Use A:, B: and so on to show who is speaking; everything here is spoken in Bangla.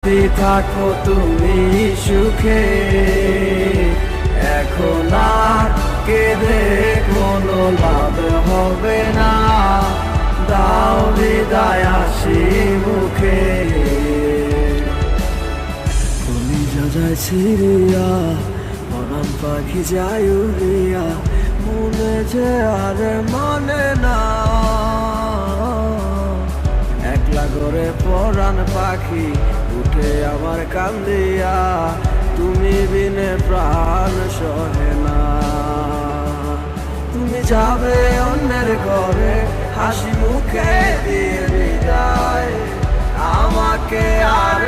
A: থাকো তুমি সুখে, এখন আর কেঁদে কোনো লাভ হবে না। দাও বিদায় হাসি মুখে। তুমি যা যায় ছিড়িয়া, পরাণ পাখি যায় উড়িয়া, মনে যে আর মানে না। একলা ঘরে পরাণ পাখি উঠে আমার কান্দিয়া, তুমি বিনে প্রাণ সহে না। তুমি যাবে অন্যের ঘরে হাসি মুখে দিয়ে বিদায়, আমাকে আর